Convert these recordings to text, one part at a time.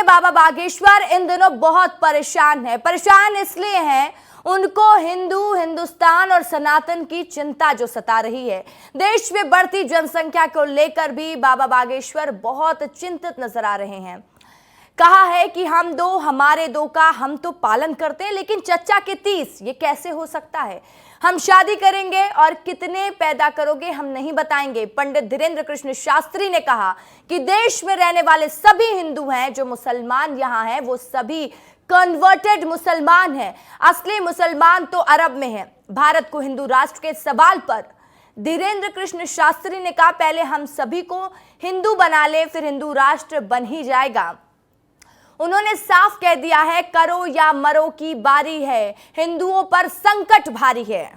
बाबा बागेश्वर इन दिनों बहुत परेशान है। परेशान इसलिए हैं, उनको हिंदुस्तान और सनातन की चिंता जो सता रही है। देश में बढ़ती जनसंख्या को लेकर भी बाबा बागेश्वर बहुत चिंतित नजर आ रहे हैं। कहा है कि हम दो हमारे दो का हम तो पालन करते हैं, लेकिन चच्चा के 30 ये कैसे हो सकता है। हम शादी करेंगे और कितने पैदा करोगे हम नहीं बताएंगे। पंडित धीरेन्द्र कृष्ण शास्त्री ने कहा कि देश में रहने वाले सभी हिंदू हैं, जो मुसलमान यहाँ हैं वो सभी कन्वर्टेड मुसलमान हैं। असली मुसलमान तो अरब में हैं। भारत को हिंदू राष्ट्र के सवाल पर धीरेन्द्र कृष्ण शास्त्री ने कहा, पहले हम सभी को हिंदू बना ले, फिर हिंदू राष्ट्र बन ही जाएगा। उन्होंने साफ कह दिया है, करो या मरो की बारी है, हिंदुओं पर संकट भारी है।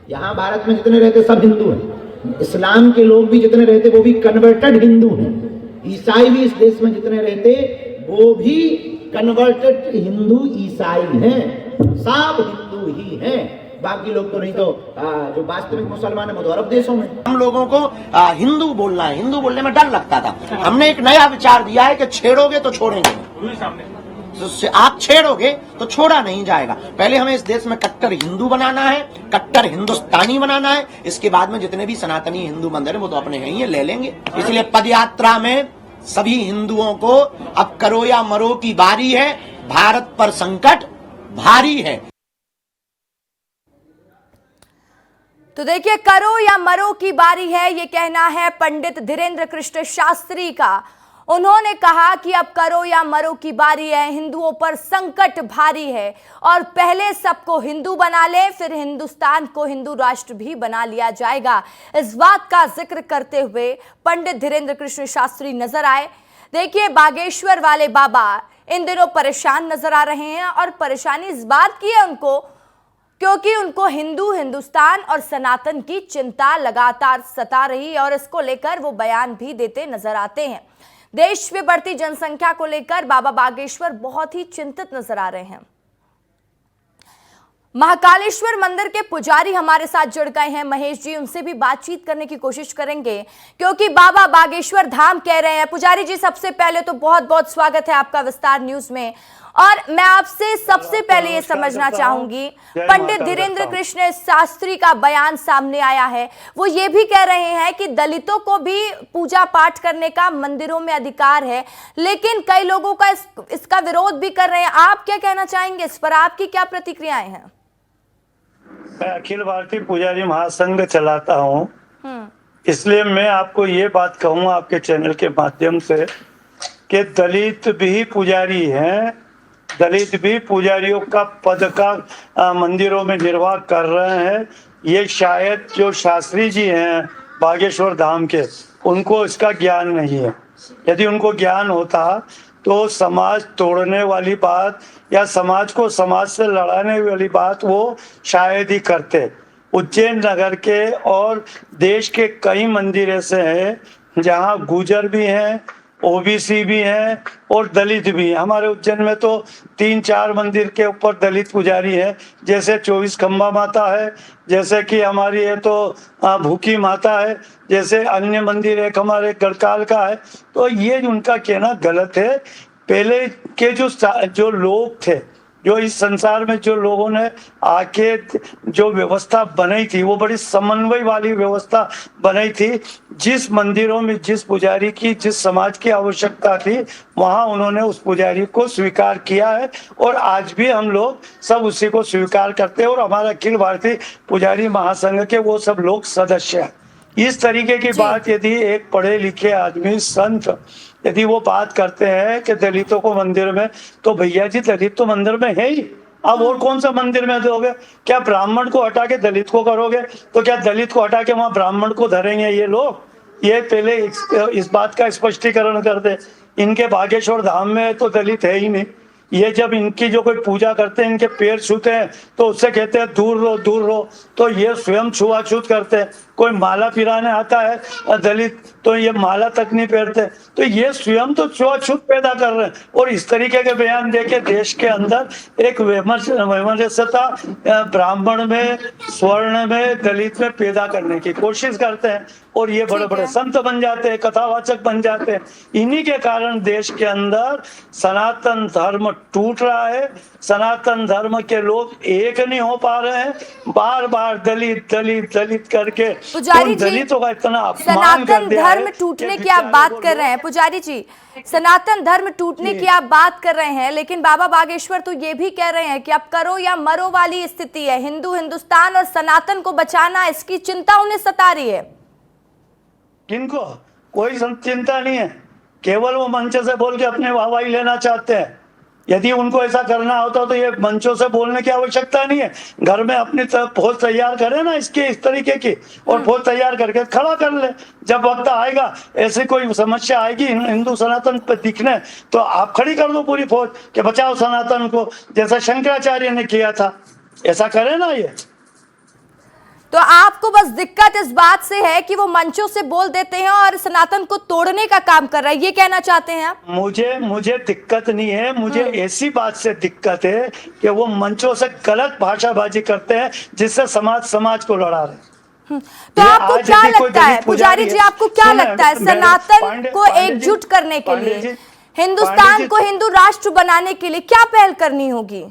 यहाँ भारत में जितने रहते सब हिंदू हैं। इस्लाम के लोग भी जितने रहते वो भी कन्वर्टेड हिंदू हैं। ईसाई भी इस देश में जितने रहते वो भी कन्वर्टेड हिंदू ईसाई हैं। सब हिंदू ही हैं। बाकी लोग तो नहीं, तो जो वास्तविक मुसलमान है वो तो अरब देशों में। हम लोगों को हिंदू बोलना है, हिंदू बोलने में डर लगता था। हमने एक नया विचार दिया है कि छेड़ोगे तो छोड़ेंगे, तो आप छेड़ोगे तो छोड़ा नहीं जाएगा। पहले हमें इस देश में कट्टर हिंदू बनाना है, कट्टर हिंदुस्तानी बनाना है। इसके बाद में जितने भी सनातनी हिंदू मंदिर है वो तो अपने हैं ही ले लेंगे। इसलिए पदयात्रा में सभी हिंदुओं को अब करो या मरो की बारी है, भारत पर संकट भारी है। तो देखिए, करो या मरो की बारी है, ये कहना है पंडित धीरेन्द्र कृष्ण शास्त्री का। उन्होंने कहा कि अब करो या मरो की बारी है, हिंदुओं पर संकट भारी है और पहले सबको हिंदू बना ले, फिर हिंदुस्तान को हिंदू राष्ट्र भी बना लिया जाएगा। इस बात का जिक्र करते हुए पंडित धीरेन्द्र कृष्ण शास्त्री नजर आए। देखिए, बागेश्वर वाले बाबा इन दिनों परेशान नजर आ रहे हैं और परेशानी इस बात की है उनको, क्योंकि उनको हिंदुस्तान और सनातन की चिंता लगातार सता रही है और इसको लेकर वो बयान भी देते नजर आते हैं। देश में बढ़ती जनसंख्या को लेकर बाबा बागेश्वर बहुत ही चिंतित नजर आ रहे हैं। महाकालेश्वर मंदिर के पुजारी हमारे साथ जुड़ गए हैं, महेश जी, उनसे भी बातचीत करने की कोशिश करेंगे क्योंकि बाबा बागेश्वर धाम कह रहे हैं। पुजारी जी, सबसे पहले तो बहुत बहुत स्वागत है आपका विस्तार न्यूज में। और मैं आपसे सबसे पहले ये समझना चाहूंगी, पंडित धीरेन्द्र कृष्ण शास्त्री का बयान सामने आया है, वो ये भी कह रहे हैं कि दलितों को भी पूजा पाठ करने का मंदिरों में अधिकार है, लेकिन कई लोगों का इसका विरोध भी कर रहे हैं। आप क्या कहना चाहेंगे इस पर, आपकी क्या प्रतिक्रियाएं हैं? मैं अखिल भारतीय पुजारी महासंघ चलाता हूँ, इसलिए मैं आपको ये बात कहूँगा आपके चैनल के माध्यम से कि दलित भी पुजारी हैं, दलित भी पुजारियों का पद का मंदिरों में निर्वाह कर रहे हैं। ये शायद जो शास्त्री जी हैं बागेश्वर धाम के, उनको इसका ज्ञान नहीं है। यदि उनको ज्ञान होता तो समाज तोड़ने वाली बात या समाज को समाज से लड़ाने वाली बात वो शायद ही करते। उज्जैन नगर के और देश के कई मंदिर ऐसे हैं जहाँ गुजर भी हैं, ओबीसी भी हैं और दलित भी हैं। हमारे उज्जैन में तो 3-4 मंदिर के ऊपर दलित पुजारी हैं, जैसे 24 खंबा माता है, जैसे कि हमारी है तो भूखी माता है, जैसे अन्य मंदिर एक हमारे गढ़काल का है। तो ये उनका कहना गलत है। पहले के जो लोग थे, जो इस संसार में जो लोगों ने आके जो व्यवस्था बनाई थी वो बड़ी समन्वय वाली व्यवस्था बनाई थी। जिस मंदिरों में जिस पुजारी की जिस समाज की आवश्यकता थी वहां उन्होंने उस पुजारी को स्वीकार किया है और आज भी हम लोग सब उसी को स्वीकार करते हैं और हमारा अखिल भारतीय पुजारी महासंघ के वो सब लोग सदस्य हैं। इस तरीके की बात यदि एक पढ़े लिखे आदमी संत यदि वो बात करते हैं कि दलितों को मंदिर में, तो भैया जी दलित तो मंदिर में है ही, अब और कौन सा मंदिर में दोगे? क्या ब्राह्मण को हटा के दलित को करोगे? तो क्या दलित को हटा के वहां ब्राह्मण को धरेंगे ये लोग? ये पहले इस बात का स्पष्टीकरण कर दे। इनके बागेश्वर धाम में तो दलित है ही नहीं। ये जब इनकी जो कोई पूजा करते हैं, इनके पैर छूते हैं तो उससे कहते हैं दूर रहो दूर रहो, तो ये स्वयं छुआछूत करते हैं। कोई माला पिराने आता है और दलित तो ये माला तक नहीं पहनते। तो ये स्वयं तो छुआछूत पैदा कर रहे हैं और इस तरीके के बयान देके देश के अंदर एक वैमनस्यता ब्राह्मण में, स्वर्ण में, दलित में पैदा करने की कोशिश करते हैं और ये बड़े बड़े संत बन जाते हैं, कथावाचक बन जाते हैं। इन्हीं के कारण देश के अंदर सनातन धर्म टूट रहा है, सनातन धर्म के लोग एक नहीं हो पा रहे हैं, बार बार दलित दलित दलित करके पुजारी जी, दलितों का इतना अपमान कर सनातन दिया धर्म है टूटने कि की आप बात कर रहे हैं लोग- पुजारी जी, सनातन धर्म टूटने की आप बात कर रहे हैं, लेकिन बाबा बागेश्वर तो ये भी कह रहे हैं कि अब करो या मरो वाली स्थिति है। हिंदुस्तान और सनातन को बचाना, इसकी चिंता उन्हें सता रही है। किनको? कोई चिंता नहीं है, केवल वो मंच से बोल के अपने वाहवाही लेना चाहते हैं। यदि उनको ऐसा करना होता तो ये मंचों से बोलने की आवश्यकता नहीं है, घर में अपनी फौज तैयार करे ना इसके इस तरीके की, और फौज तैयार करके खड़ा कर ले। जब वक्त आएगा, ऐसी कोई समस्या आएगी हिंदू सनातन पे दिखने, तो आप खड़ी कर दो पूरी फौज कि बचाओ सनातन को, जैसा शंकराचार्य ने किया था। ऐसा करे ना ये। तो आपको बस दिक्कत इस बात से है कि वो मंचों से बोल देते हैं और सनातन को तोड़ने का काम कर रहा है, ये कहना चाहते हैं आप? मुझे दिक्कत नहीं है, मुझे ऐसी बात से दिक्कत है कि वो मंचों से गलत भाषाबाजी करते हैं जिससे समाज को लड़ा रहे। तो आपको क्या लगता है पुजारी जी, आपको क्या लगता है सनातन को एकजुट करने के लिए, हिंदुस्तान को हिंदू राष्ट्र बनाने के लिए क्या पहल करनी होगी?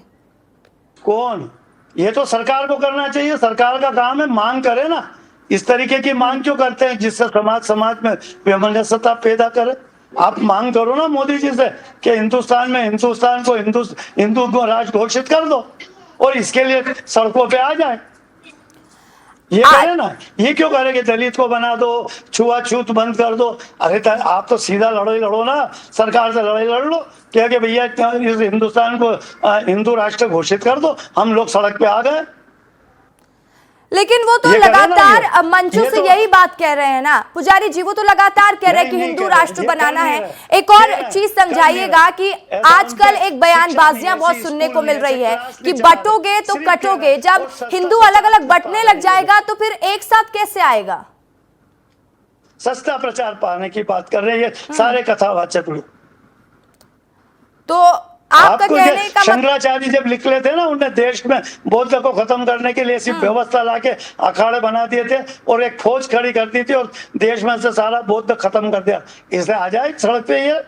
कौन? ये तो सरकार को करना चाहिए, सरकार का काम है, मांग करे ना। इस तरीके की मांग क्यों करते हैं जिससे समाज में वैमनस्यता पैदा करे? आप मांग करो ना मोदी जी से कि हिंदुस्तान को हिंदू को राष्ट्र घोषित कर दो और इसके लिए सड़कों पे आ जाए। ये करे ना, ये क्यों करे कि दलित को बना दो, छुआछूत बंद कर दो? अरे आप तो सीधा लड़ो ना, सरकार से लड़ाई लड़ लो कि भैया इस हिंदुस्तान को हिंदू राष्ट्र घोषित कर दो, हम लोग सड़क पे आ गए। लेकिन वो तो लगातार मंचों से यही बात कह रहे हैं ना पुजारी जी, वो तो लगातार कह रहे हैं कि हिंदू राष्ट्र बनाना है। एक और चीज समझाइएगा कि आजकल एक बयानबाजियां बहुत सुनने को मिल रही है कि बटोगे तो कटोगे, जब हिंदू अलग अलग बटने लग जाएगा तो फिर एक साथ कैसे आएगा? सस्ता प्रचार पाने की बात कर रहे हैं सारे कथावाचक लोग। तो आपका कहने का शंकराचार्य जब निकले थे ना, उन्हें देश में बौद्ध को खत्म करने के लिए ऐसी व्यवस्था लाके अखाड़े बना दिए थे और एक फौज खड़ी कर दी थी और देश में से सारा बौद्ध खत्म कर दिया। इसलिए आ जाए सड़क पे, ये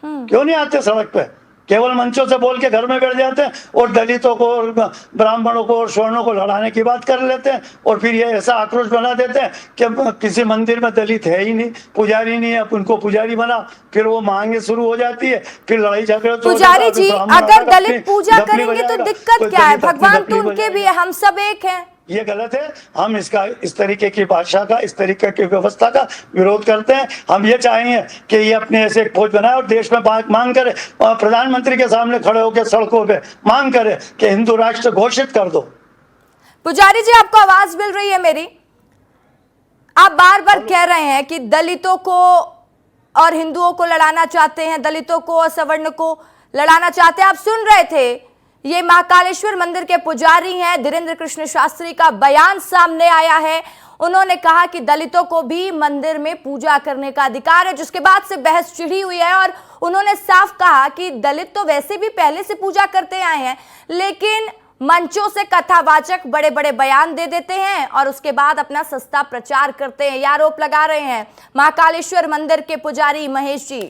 क्यों नहीं आते सड़क पे? केवल मंचों से बोल के घर में बैठ जाते हैं और दलितों को और ब्राह्मणों को और स्वर्णों को लड़ाने की बात कर लेते हैं और फिर ये ऐसा आक्रोश बना देते हैं कि किसी मंदिर में दलित है ही नहीं, पुजारी नहीं है, उनको पुजारी बना, फिर वो मांगे शुरू हो जाती है, फिर लड़ाई झगड़े। पुजारी जी, अगर दलित पूजा करेंगे तो दिक्कत क्या है? भगवान तो उनके भी है, हम सब एक हैं। ये गलत है। हम इस तरीके की भाषा का, इस तरीके की व्यवस्था का विरोध करते हैं। हम ये चाहेंगे कि ये अपने ऐसे एक फौज बनाए और देश में मांग करे, और प्रधानमंत्री के सामने खड़े होकर सड़कों पे मांग करे कि हिंदू राष्ट्र घोषित कर दो। पुजारी जी, आपको आवाज मिल रही है मेरी? आप बार बार कह रहे हैं कि दलितों को और हिंदुओं को लड़ाना चाहते हैं, दलितों को और सवर्ण को लड़ाना चाहते हैं। आप सुन रहे थे, ये महाकालेश्वर मंदिर के पुजारी हैं धीरेन्द्र कृष्ण शास्त्री का बयान सामने आया है। उन्होंने कहा कि दलितों को भी मंदिर में पूजा करने का अधिकार है, जिसके बाद से बहस छिड़ी हुई है और उन्होंने साफ कहा कि दलित तो वैसे भी पहले से पूजा करते आए हैं, लेकिन मंचों से कथावाचक बड़े बड़े बयान दे देते हैं और उसके बाद अपना सस्ता प्रचार करते हैं। ये आरोप लगा रहे हैं महाकालेश्वर मंदिर के पुजारी महेश जी।